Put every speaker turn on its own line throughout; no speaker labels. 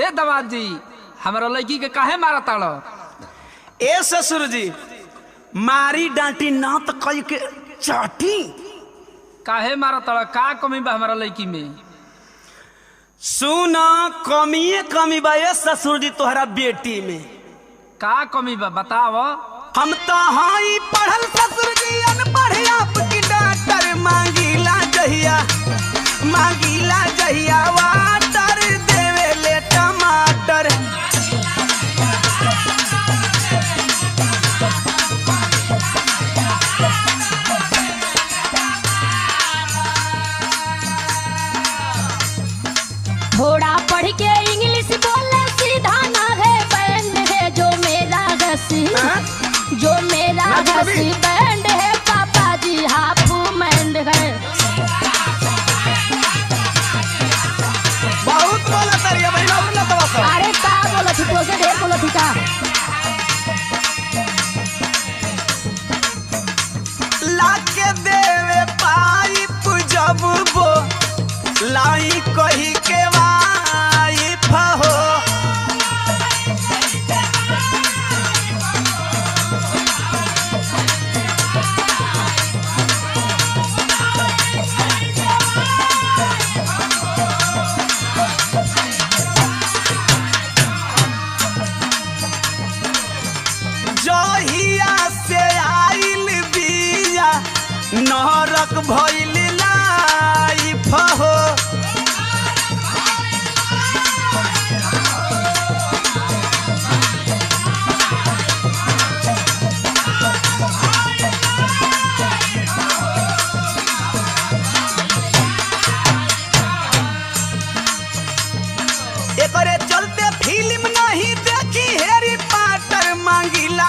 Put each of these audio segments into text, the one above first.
ए दमाद जी हमारा लड़की के काहे मारा ताड़ो?
ए ससुर जी मारी डांटी ना तो कई के चाटी।
काहे मारा ताड़ो? का कमी बा हमारा लड़की में?
सुना कमी बा ए ससुर जी तोहरा बेटी में।
का कमी बा बताव।
हम तो हाई पढ़ल ससुर जी अनपढ़ आपकी डॉक्टर मांगीला जहिया वाटर देवे ले टमाटर।
थोड़ा पढ़ के इंग्लिश बोले सीधा ना है बैंड है जो मेरा घसी बैंड है पापा जी हाफ मैंड है।
बहुत बोला तरिया भाई ना तो
अरे का बोला थी तो ढेर बोला थी का।
लाके देवे पाइप जब वो लाई कही के वाइफ हो। जहिया से आइल बिया नरक भइल लाइफ हो। एकरे चलते फिल्म नहीं देखी हैरी पॉटर मांगीला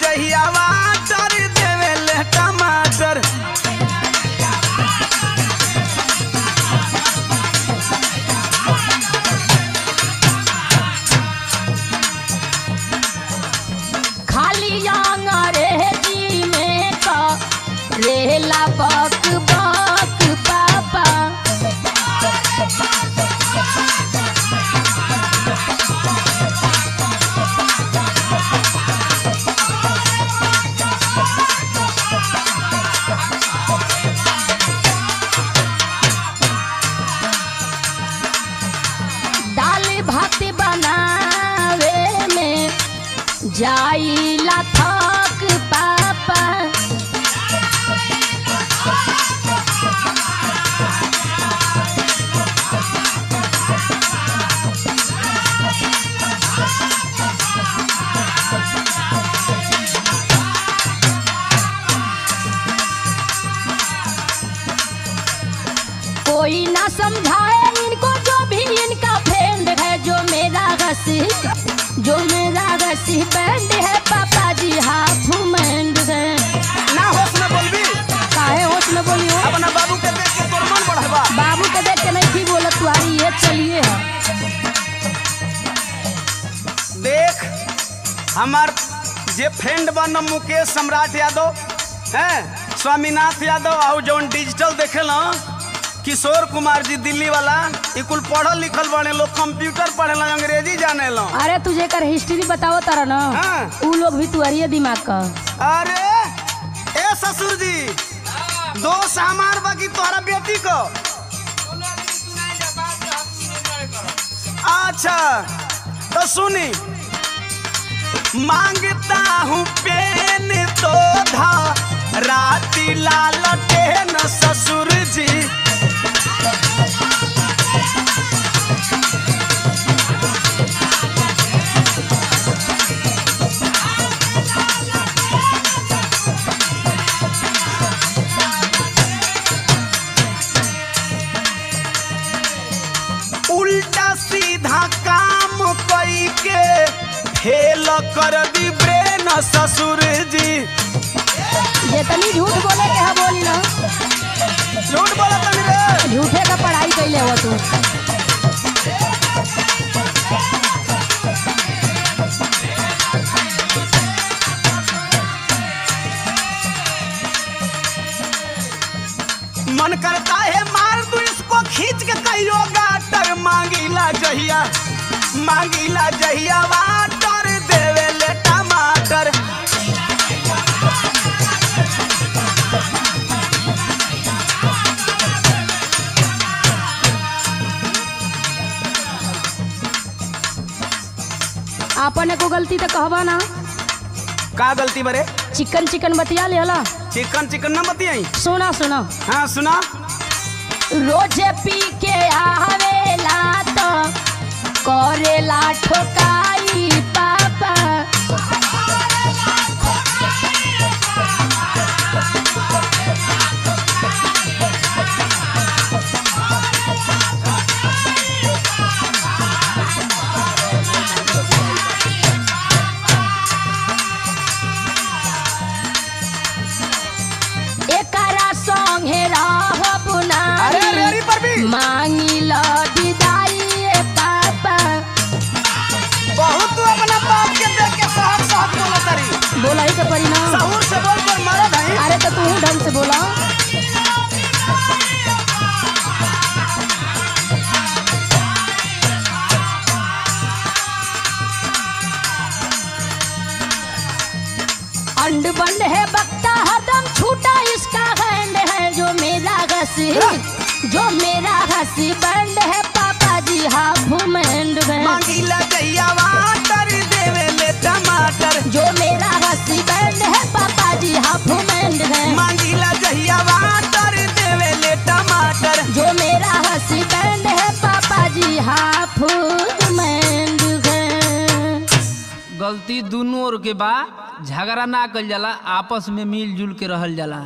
जहिया वाटर देवे ले टमाटर।
खाली अंग्रेजी में का रेला बक बक पापा। दाल भात बनावे में जाइला थक पापा। कोई ना समझाए इनको जो भी इनका फ्रेंड है जो मेरा घसी बैंड है पापा जी हाफ मैंड है।
ना होश में बोलबी
काहे होश में बोली हो?
अपना बाबू के देख के तोर मन बढ़वा।
बाबू के देख के नहीं थी बोलत तुम्हारी ये चलिए है।
देख हमार जे फ्रेंड बन मुकेश सम्राट यादव हैं, स्वामीनाथ यादव और जौन डिजिटल देखेला किशोर कुमार जी दिल्ली वाला कुल पढ़ल लिखल बने लोग, कंप्यूटर पढ़ेला अंग्रेजी जाने लो।
अरे तुझे कर हिस्ट्री बताओ तारा ना।
हाँ।
उ लोग भी तुअरिए दिमाग का।
अरे ए ससुर जी दोस्त हमार बाकी तोहरा बेटी को। अच्छा तो सुनी मांगता हूँ पेन तो धा राती लालटेन ससुर जी। उल्टा सीधा काम कई के फेल कर दी ब्रेन ससुर जी।
जितनी झूठ बोले के है बोली ना।
झूठ बोला तनी रे।
झूठे का पढ़ाई कैले हो तू।
मन करता है मार दूं इसको खींच के कहियो गाटर मांगी मांगीला जहिया वाटर देवे ले टमाटर।
आपने को गलती तो कहबा ना।
का गलती बरे?
चिकन चिकन बतिया लेला।
चिकन चिकन न बतियाई।
सुना सुना।
हाँ सुना।
रोजे पी के आवेला तो करेला ठोकाई पापा। मांगिला विदाई पापा।
बहुत तू अपना बाप के देख के सहक सहक बोला तारी।
बोला ही के परी ना।
सहूर से बोल पर मारा नहीं।
अरे तो तू ढंग से बोला। अंड बंड है बकता हरदम छूटा इसका हैंड है जो मेरा हसी बंड है पापा जी हाफ मैंड है।
मांगीला जहिया वाटर देवे ले टमाटर।
जो मेरा हसी बंड है पापा जी हाफ मैंड है।
मांगीला जहिया वाटर देवे ले टमाटर।
जो मेरा हसी बंड है पापा जी हाफ मैंड है।
गलती दोनों ओर के बा, झगड़ा ना कल जाला, आपस में मिलजुल के रहल जाला।